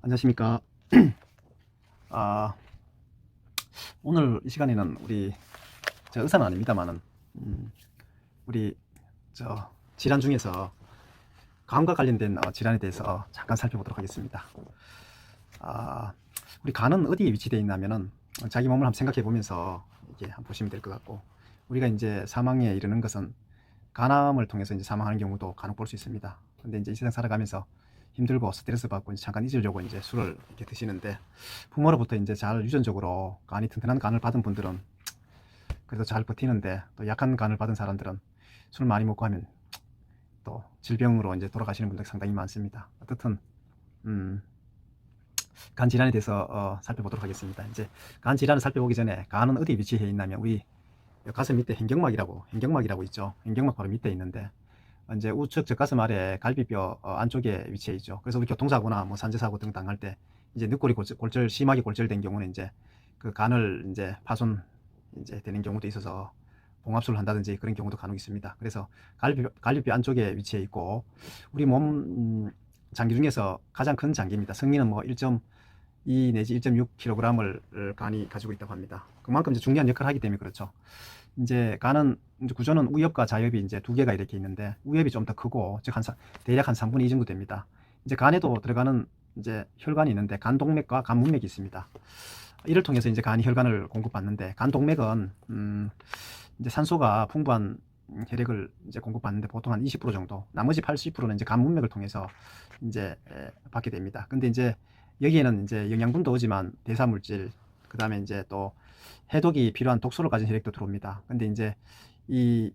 안녕하십니까. 아, 오늘 이 시간에는 저 의사는 아닙니다만은, 우리, 질환 중에서 간과 관련된 질환에 대해서 잠깐 살펴보도록 하겠습니다. 아, 우리 간은 어디에 위치되어 있냐면은, 자기 몸을 한번 생각해 보면서 이게 한번 보시면 될 것 같고, 우리가 이제 사망에 이르는 것은 간암을 통해서 이제 사망하는 경우도 간혹 볼 수 있습니다. 근데 이제 이 세상 살아가면서 힘들고 스트레스 받고 이제 잠깐 잊으려고 이제 술을 이렇게 드시는데, 부모로부터 이제 잘 유전적으로 간이 튼튼한 간을 받은 분들은 그래도 잘 버티는데, 또 약한 간을 받은 사람들은 술 많이 먹고 하면 또 질병으로 이제 돌아가시는 분들 상당히 많습니다. 어떻든 간 질환에 대해서 살펴보도록 하겠습니다. 이제 간 질환을 살펴보기 전에, 간은 어디에 위치해 있냐면 우리 가슴 밑에 hen경막이라고 있죠. hen경막 바로 밑에 있는데, 이제 우측 젖가슴 아래 갈비뼈 안쪽에 위치해 있죠. 그래서 우리 교통사고나 뭐 산재사고 등 당할 때 이제 늑골이 심하게 골절된 경우는 이제 그 간을 이제 파손 이제 되는 경우도 있어서 봉합술을 한다든지 그런 경우도 간혹 있습니다. 그래서 갈비뼈 안쪽에 위치해 있고, 우리 몸 장기 중에서 가장 큰 장기입니다. 성인은 뭐 1.2 내지 1.6kg을 간이 가지고 있다고 합니다. 그만큼 이제 중요한 역할을 하기 때문에 그렇죠. 이제 간은 이제 구조는 우엽과 자엽이 이제 두 개가 이렇게 있는데, 우엽이 좀 더 크고, 즉 대략 한 3분의 2 정도 됩니다. 이제 간에도 들어가는 이제 혈관이 있는데, 간동맥과 간문맥이 있습니다. 이를 통해서 이제 간이 혈관을 공급받는데, 간동맥은 이제 산소가 풍부한 혈액을 이제 공급받는데 보통 한 20% 정도, 나머지 80%는 이제 간문맥을 통해서 이제 받게 됩니다. 근데 이제 여기에는 이제 영양분도 오지만 대사물질, 그 다음에 이제 또 해독이 필요한 독소를 가진 혈액도 들어옵니다. 근데 이제 이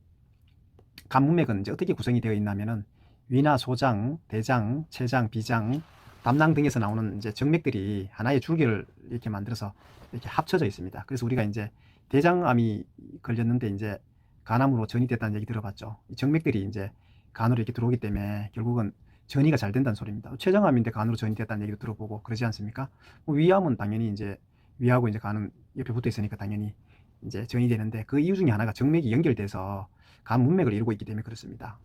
간문맥은 이제 어떻게 구성이 되어 있냐면은, 위나 소장, 대장, 췌장, 비장, 담낭 등에서 나오는 이제 정맥들이 하나의 줄기를 이렇게 만들어서 이렇게 합쳐져 있습니다. 그래서 우리가 이제 대장암이 걸렸는데 이제 간암으로 전이 됐다는 얘기 들어봤죠. 이 정맥들이 이제 간으로 이렇게 들어오기 때문에 결국은 전이가 잘 된다는 소리입니다. 췌장암인데 간으로 전이 됐다는 얘기도 들어보고 그러지 않습니까? 뭐 위암은 당연히 이제 위하고 이제 간은 옆에 붙어 있으니까 당연히 이제 전이 되는데, 그 이유 중에 하나가 정맥이 연결돼서 간 문맥을 이루고 있기 때문에 그렇습니다.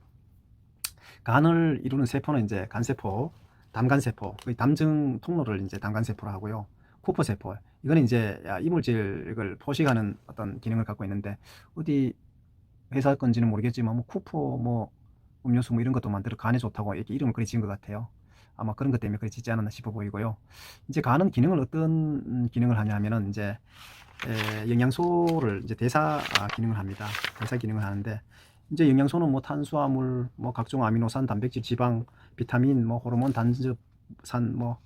간을 이루는 세포는 이제 간세포, 담간세포, 담증 통로를 이제 담간세포로 하고요. 쿠포세포, 이거는 이제 이물질을 포식하는 어떤 기능을 갖고 있는데, 어디 회사 건지는 모르겠지만 뭐 쿠포 뭐 음료수 뭐 이런 것도 만들어 간에 좋다고 이렇게 이름을 그리 지은 것 같아요. 아마 그런 것 때문에 그리 짓지 않았나 싶어 보이고요. 이제 간은 기능을 어떤 기능을 하냐면은 이제 영양소를 이제 대사 기능을 합니다. 대사 기능을 하는데, 이제 영양소는 뭐 탄수화물, 뭐 각종 아미노산, 단백질, 지방, 비타민, 뭐 호르몬, 단즙산, 뭐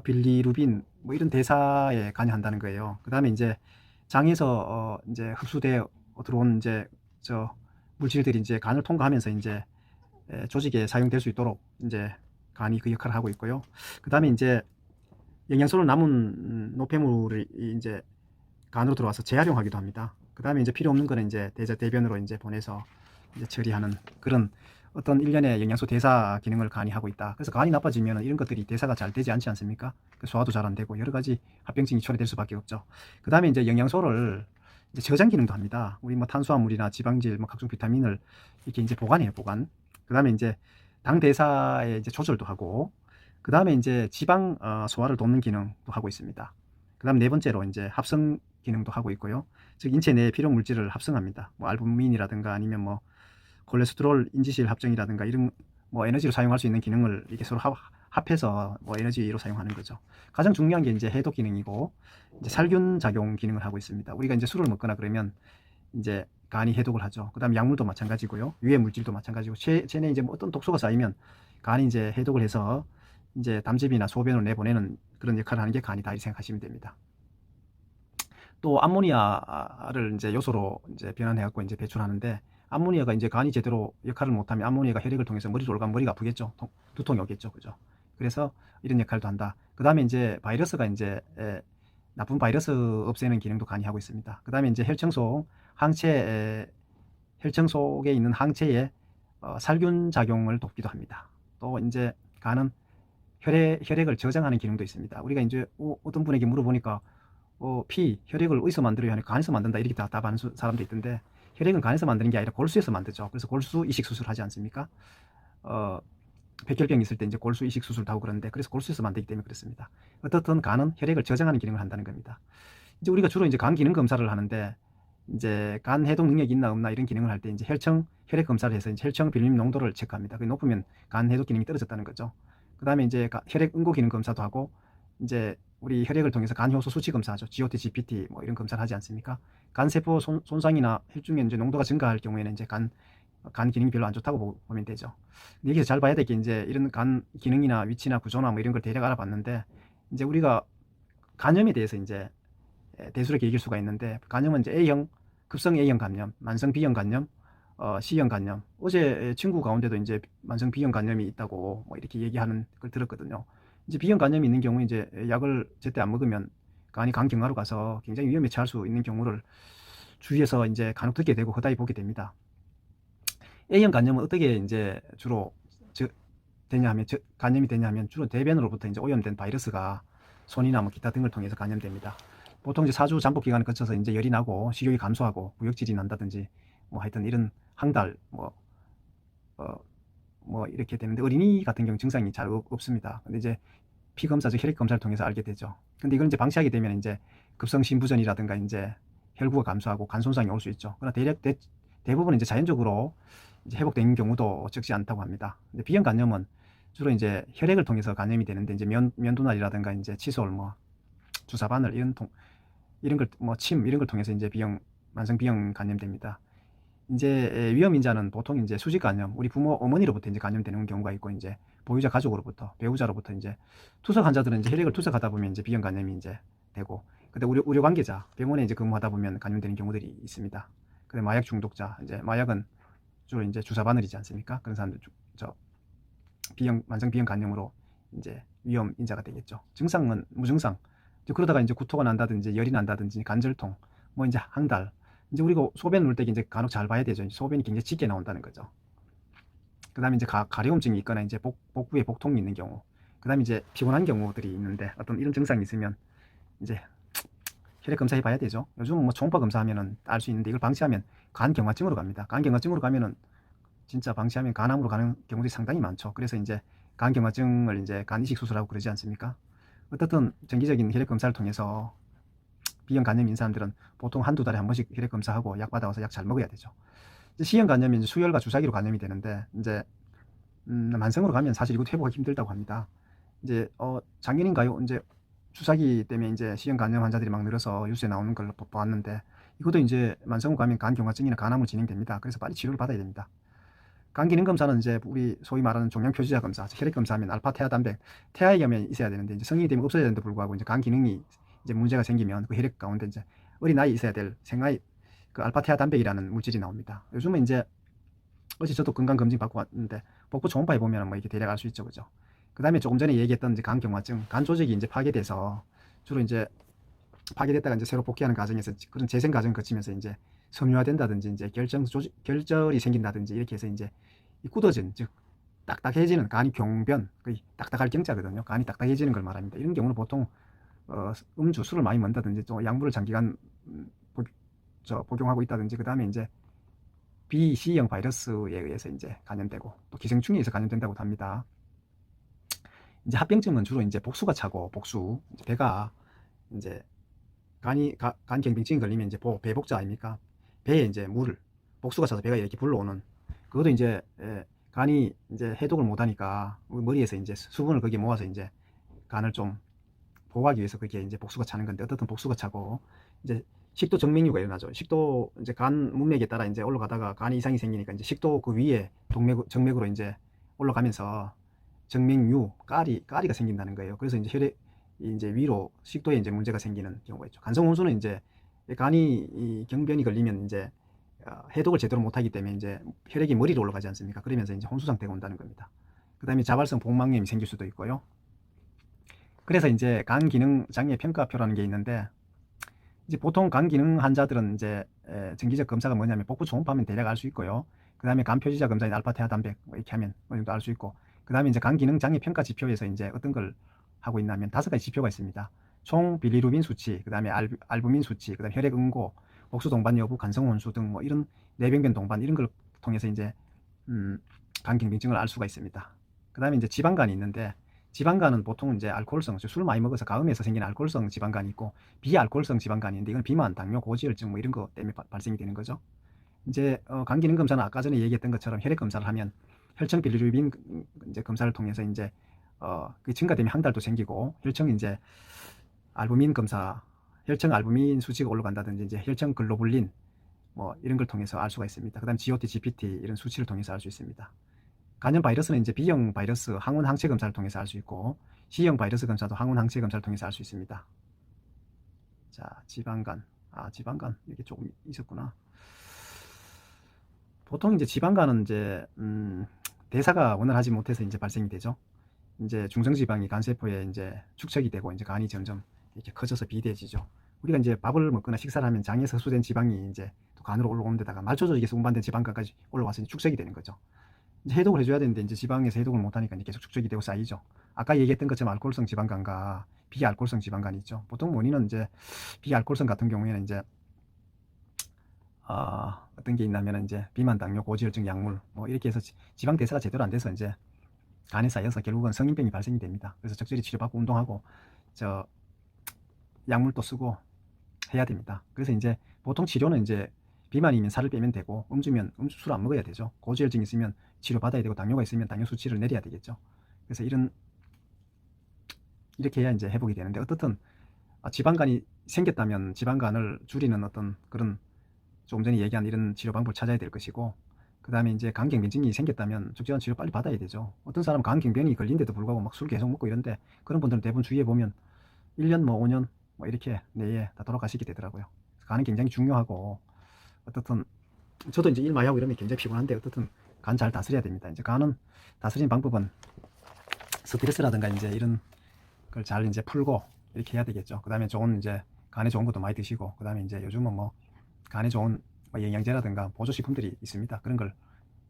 빌리루빈, 뭐 이런 대사에 관여한다는 거예요. 그 다음에 이제 장에서 이제 흡수되어 들어온 이제 저 물질들이 이제 간을 통과하면서 이제 조직에 사용될 수 있도록 이제 간이 그 역할을 하고 있고요. 그 다음에 이제 영양소로 남은 노폐물이 이제 간으로 들어와서 재활용하기도 합니다. 그 다음에 이제 필요 없는 거는 이제 대변으로 이제 보내서 이제 처리하는 그런 어떤 일련의 영양소 대사 기능을 간이 하고 있다. 그래서 간이 나빠지면 이런 것들이 대사가 잘 되지 않지 않습니까? 소화도 잘 안 되고 여러 가지 합병증이 초래될 수밖에 없죠. 그 다음에 이제 영양소를 이제 저장 기능도 합니다. 우리 뭐 탄수화물이나 지방질, 뭐 각종 비타민을 이렇게 이제 보관해요, 보관. 그 다음에 이제 당 대사의 이제 조절도 하고, 그 다음에 이제 지방 소화를 돕는 기능도 하고 있습니다. 그 다음 네 번째로 이제 합성 기능도 하고 있고요. 즉 인체 내에 필요 물질을 합성합니다. 뭐 알부민이라든가 아니면 뭐 콜레스테롤 인지실 합정이라든가 이런 뭐 에너지로 사용할 수 있는 기능을 이렇게 서로 합해서 뭐 에너지로 사용하는 거죠. 가장 중요한 게 이제 해독 기능이고, 이제 살균 작용 기능을 하고 있습니다. 우리가 이제 술을 먹거나 그러면 이제 간이 해독을 하죠. 그 다음 약물도 마찬가지고요. 유해 물질도 마찬가지고, 체내에 이제 뭐 어떤 독소가 쌓이면 간이 이제 해독을 해서 이제 담즙이나 소변을 내보내는 그런 역할을 하는 게 간이다, 이렇게 생각하시면 됩니다. 또 암모니아를 이제 요소로 이제 변환해 갖고 이제 배출하는데, 암모니아가 이제 간이 제대로 역할을 못하면 암모니아가 혈액을 통해서 머리로 올라가면 머리가 아프겠죠. 두통이 오겠죠, 그죠? 그래서 이런 역할도 한다. 그 다음에 이제 바이러스가 이제 나쁜 바이러스 없애는 기능도 간이 하고 있습니다. 그 다음에 이제 혈청 속에 있는 항체의 살균 작용을 돕기도 합니다. 또 이제 간은 혈액을 저장하는 기능도 있습니다. 우리가 이제 어떤 분에게 물어보니까 혈액을 어디서 만들어야 하냐, 간에서 만든다, 이렇게 답하는 사람도 있던데, 혈액은 간에서 만드는 게 아니라 골수에서 만들죠. 그래서 골수 이식 수술을 하지 않습니까? 백혈병이 있을 때 이제 골수 이식 수술도 하고 그러는데, 그래서 골수에서 만들기 때문에 그렇습니다. 어떻든 간은 혈액을 저장하는 기능을 한다는 겁니다. 이제 우리가 주로 이제 간 기능 검사를 하는데, 이제 간 해독 능력이 있나 없나 이런 기능을 할 때 이제 혈액 검사를 해서 이제 혈청 빌림 농도를 체크합니다. 그게 높으면 간 해독 기능이 떨어졌다는 거죠. 그 다음에 이제 혈액 응고 기능 검사도 하고, 이제 우리 혈액을 통해서 간 효소 수치 검사하죠. GOT, GPT 뭐 이런 검사를 하지 않습니까? 간 세포 손상이나 혈중에 이제 농도가 증가할 경우에는 이제 간 기능이 별로 안 좋다고 보면 되죠. 여기서 잘 봐야 될 게, 이제 이런 간 기능이나 위치나 구조나 뭐 이런 걸 대략 알아봤는데, 이제 우리가 간염에 대해서 이제 대수롭게 얘기할 수가 있는데, 간염은 이제 A형, 급성 A형 간염, 만성 B형 간염, C형 간염. 어제 친구 가운데도 이제 만성 B형 간염이 있다고 뭐 이렇게 얘기하는 걸 들었거든요. 이제 B형 간염이 있는 경우에 이제 약을 제때 안 먹으면 간이 간경화로 가서 굉장히 위험에 처할 수 있는 경우를 주위에서 이제 간혹 듣게 되고 허다히 보게 됩니다. A형 간염은 어떻게 이제 주로 간염이 되냐면, 주로 대변으로부터 이제 오염된 바이러스가 손이나 뭐 기타 등을 통해서 감염됩니다. 보통 이제 4주 잠복 기간을 거쳐서 이제 열이 나고 식욕이 감소하고 구역질이 난다든지 뭐 하여튼 이런 항달 뭐 이렇게 되는데, 어린이 같은 경우 증상이 잘 없습니다. 근데 이제 피 검사, 즉 혈액 검사를 통해서 알게 되죠. 근데 이걸 이제 방치하게 되면 이제 급성 심부전이라든가 이제 혈구가 감소하고 간 손상이 올 수 있죠. 그러나 대부분 이제 자연적으로 이제 회복된 경우도 적지 않다고 합니다. 근데 B형 간염은 주로 이제 혈액을 통해서 간염이 되는데, 이제 면도날이라든가 이제 칫솔, 뭐 주사바늘 이런 걸 뭐 침 이런 걸 통해서 이제 만성 B형 간염됩니다. 이제 위험 인자는 보통 이제 수직 간염, 우리 부모 어머니로부터 이제 감염되는 경우가 있고, 이제 보유자 가족으로부터, 배우자로부터 이제 투석 환자들은 이제 혈액을 투석하다 보면 이제 B형 간염이 이제 되고, 근데 의료 관계자, 병원에 이제 근무하다 보면 감염되는 경우들이 있습니다. 근데 마약 중독자, 이제 마약은 주로 이제 주사 바늘이지 않습니까? 그런 사람들 만성 B형 간염으로 이제 위험 인자가 되겠죠. 증상은 무증상. 그러다가 이제 구토가 난다든지 열이 난다든지 간절통, 뭐 이제 항달. 이제 우리가 소변 울 때 이제 간혹 잘 봐야 되죠. 소변이 굉장히 짙게 나온다는 거죠. 그 다음에 이제 가려움증이 있거나 이제 복부에 복통이 있는 경우, 그 다음에 이제 피곤한 경우들이 있는데, 어떤 이런 증상이 있으면 이제 혈액 검사해 봐야 되죠. 요즘은 뭐 초음파 검사하면은 알 수 있는데, 이걸 방치하면 간경화증으로 갑니다. 간경화증으로 가면은 진짜 방치하면 간암으로 가는 경우들이 상당히 많죠. 그래서 이제 간경화증을 이제 간 이식 수술하고 그러지 않습니까? 어떻든 정기적인 혈액 검사를 통해서 B형 간염인 사람들은 보통 한두 달에 한 번씩 혈액 검사하고 약 받아와서 약 잘 먹어야 되죠. 이제 C형 간염이 이제 수혈과 주사기로 감염이 되는데, 이제 만성으로 가면 사실 이것도 회복하기 힘들다고 합니다. 이제 작년인가요? 이제 주사기 때문에 이제 C형 간염 환자들이 막 늘어서 뉴스에 나오는 걸 보았는데, 이것도 이제 만성으로 가면 간경화증이나 간암으로 진행됩니다. 그래서 빨리 치료를 받아야 됩니다. 간 기능 검사는 이제 우리 소위 말하는 종양 표시자 검사, 혈액 검사하면 알파 태아 단백, 태아염이 있어야 되는데, 이제 성인이 되면 없어야 되는데 불구하고 이제 간 기능이 이제 문제가 생기면 그 혈액 가운데 이제 어린 나이에 있어야 될 생아이 그 알파 태아 단백이라는 물질이 나옵니다. 요즘은 이제 어제 저도 건강 검진 받고 왔는데, 복부 초음파 해보면 뭐 이렇게 대략 알 수 있죠, 그죠? 그 다음에 조금 전에 얘기했던 이제 간경화증, 간 조직이 이제 파괴돼서 주로 이제 파괴됐다가 이제 새로 복귀하는 과정에서 그런 재생 과정을 거치면서 이제 섬유화된다든지 이제 결절이 생긴다든지 이렇게 해서 이제 굳어진, 즉 딱딱해지는, 간이 경변, 거의 딱딱할 경자거든요. 간이 딱딱해지는 걸 말합니다. 이런 경우는 보통 술을 많이 먹는다든지 또 약물을 장기간 복용하고 있다든지, 그 다음에 이제 B, C형 바이러스에 의해서 이제 감염되고, 또 기생충에 의해서 감염된다고 합니다. 이제 합병증은 주로 이제 복수가 차고, 이제 배가 이제 간 경병증이 걸리면 이제 배복자 아닙니까? 배에 이제 복수가 차서 배가 이렇게 불러오는, 그것도 이제 간이 이제 해독을 못하니까 머리에서 이제 수분을 거기에 모아서 이제 간을 좀 보호하기 위해서 그게 이제 복수가 차는 건데, 어떻든 복수가 차고 이제 식도 정맥류가 일어나죠. 식도 이제 간 문맥에 따라 이제 올라가다가 간에 이상이 생기니까 이제 식도 그 위에 정맥으로 이제 올라가면서 정맥류, 가리가 생긴다는 거예요. 그래서 이제 혈액 이제 위로 식도에 이제 문제가 생기는 경우가 있죠. 간성혼수는 이제 간이 경변이 걸리면 이제 해독을 제대로 못하기 때문에 이제 혈액이 머리로 올라가지 않습니까? 그러면서 이제 혼수 상태가 온다는 겁니다. 그 다음에 자발성 복막염이 생길 수도 있고요. 그래서 이제 간 기능 장애 평가표라는 게 있는데, 이제 보통 간 기능 환자들은 이제 정기적 검사가 뭐냐면 복부 초음파하면 대략 알 수 있고요. 그 다음에 간 표시자 검사인 알파 태아 단백 뭐 이렇게 하면 어느 정도 알 수 있고, 그 다음에 이제 간 기능 장애 평가 지표에서 이제 어떤 걸 하고 있냐면 5가지 지표가 있습니다. 총 빌리루빈 수치, 그 다음에 알부민 수치, 그 다음에 혈액 응고, 복수 동반 여부, 간성 혼수 등 뭐 이런 내병변 동반 이런 걸 통해서 이제 간 경병증을 알 수가 있습니다. 그 다음에 이제 지방간이 있는데, 지방간은 보통 이제 알코올성, 술 많이 먹어서 가음에서 생기는 알코올성 지방간이 있고, 비알코올성 지방간이 있는데, 이건 비만, 당뇨, 고지혈증 뭐 이런 거 때문에 발생이 되는 거죠. 이제 간 기능 검사는 아까 전에 얘기했던 것처럼 혈액 검사를 하면 혈청 빌리루빈 이제 검사를 통해서 이제 그 증가되면 항달도 생기고, 혈청 이제 알부민 검사, 혈청 알부민 수치가 올라간다든지 이제 혈청 글로불린 뭐 이런 걸 통해서 알 수가 있습니다. 그다음 GOT, GPT 이런 수치를 통해서 알 수 있습니다. 간염 바이러스는 이제 B형 바이러스 항원 항체 검사를 통해서 알 수 있고, C형 바이러스 검사도 항원 항체 검사를 통해서 알 수 있습니다. 자, 지방간. 지방간 이렇게 조금 있었구나. 보통 이제 지방간은 이제 대사가 원활하지 못해서 이제 발생이 되죠. 이제 중성지방이 간세포에 이제 축적이 되고 이제 간이 점점 이렇게 커져서 비대해지죠. 우리가 이제 밥을 먹거나 식사를 하면 장에서 흡수된 지방이 이제 또 간으로 올라오는 데다가 말초 조직에서 운반된 지방간까지 올라와서 축적이 되는 거죠. 이제 해독을 해줘야 되는데 이제 지방에서 해독을 못하니까 이제 계속 축적이 되고 쌓이죠. 아까 얘기했던 것처럼 알코올성 지방간과 비알코올성 지방간이 있죠. 보통 원인은 이제 비알코올성 같은 경우에는 이제 어떤 게 있냐면 이제 비만, 당뇨, 고지혈증, 약물 뭐 이렇게 해서 지방 대사가 제대로 안 돼서 이제 간에 쌓여서 결국은 성인병이 발생이 됩니다. 그래서 적절히 치료받고 운동하고 약물도 쓰고 해야 됩니다. 그래서 이제 보통 치료는 이제 비만이면 살을 빼면 되고, 음주면 술을 안 먹어야 되죠. 고지혈증 있으면 치료받아야 되고, 당뇨가 있으면 당뇨 수치를 내려야 되겠죠. 그래서 이렇게 해야 이제 회복이 되는데, 어떻든 지방간이 생겼다면 지방간을 줄이는 어떤 그런 조금 전에 얘기한 이런 치료 방법을 찾아야 될 것이고, 그 다음에 이제 간경변증이 생겼다면 적절한 치료 빨리 받아야 되죠. 어떤 사람은 간경변이 걸린데도 불구하고 막 술 계속 먹고 이런데, 그런 분들은 대부분 주위에 보면 1년 뭐 5년 뭐 이렇게 내에 다 돌아가시게 되더라고요. 간은 굉장히 중요하고, 어떻든 저도 이제 일 많이 하고 이러면 굉장히 피곤한데, 어떻든 간 잘 다스려야 됩니다. 이제 간은 다스리는 방법은 스트레스라든가 이제 이런 걸 잘 이제 풀고 이렇게 해야 되겠죠. 그 다음에 좋은 이제 간에 좋은 것도 많이 드시고, 그 다음에 이제 요즘은 뭐 간에 좋은 뭐 영양제라든가 보조식품들이 있습니다. 그런 걸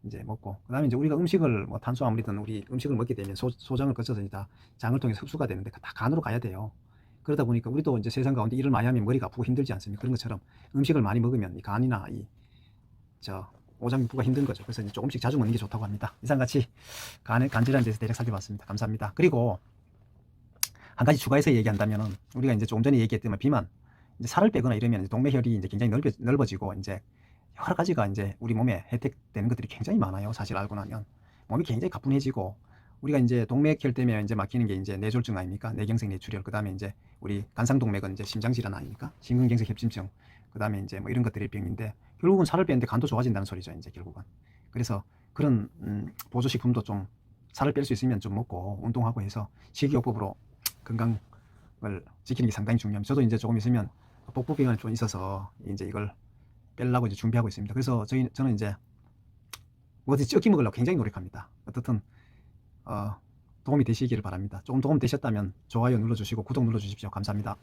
이제 먹고, 그 다음에 이제 우리가 음식을 뭐 탄수화물이든 우리 음식을 먹게 되면 소장을 거쳐서 다 장을 통해서 흡수가 되는데 다 간으로 가야 돼요. 그러다 보니까 우리도 이제 세상 가운데 일을 많이 하면 머리가 아프고 힘들지 않습니까? 그런 것처럼 음식을 많이 먹으면 이 간이나 오장육부가 힘든 거죠. 그래서 이제 조금씩 자주 먹는 게 좋다고 합니다. 이상같이 간 질환에 대해서 대략 살펴봤습니다. 감사합니다. 그리고 한 가지 추가해서 얘기한다면은, 우리가 이제 조금 전에 얘기했던 비만, 이제 살을 빼거나 이러면 이제 동맥혈이 이제 굉장히 넓어지고 이제 여러 가지가 이제 우리 몸에 혜택되는 것들이 굉장히 많아요. 사실 알고 나면 몸이 굉장히 가뿐해지고, 우리가 이제 동맥혈 때문에 이제 막히는 게 이제 뇌졸중 아닙니까? 뇌경색, 뇌출혈. 그 다음에 이제 우리 간상동맥은 이제 심장질환 아닙니까? 심근경색 협심증. 그 다음에 이제 뭐 이런 것들이 병인데, 결국은 살을 빼는데 간도 좋아진다는 소리죠. 이제 결국은. 그래서 그런 보조식품도 좀 살을 뺄 수 있으면 좀 먹고 운동하고 해서 식이요법으로 건강을 지키는 게 상당히 중요합니다. 저도 이제 조금 있으면 복부병이 좀 있어서 이제 이걸 빼려고 이제 준비하고 있습니다. 그래서 저는 이제 어디 적게 먹으려고 굉장히 노력합니다. 어떻든 도움이 되시기를 바랍니다. 조금 도움 되셨다면 좋아요 눌러주시고 구독 눌러주십시오. 감사합니다.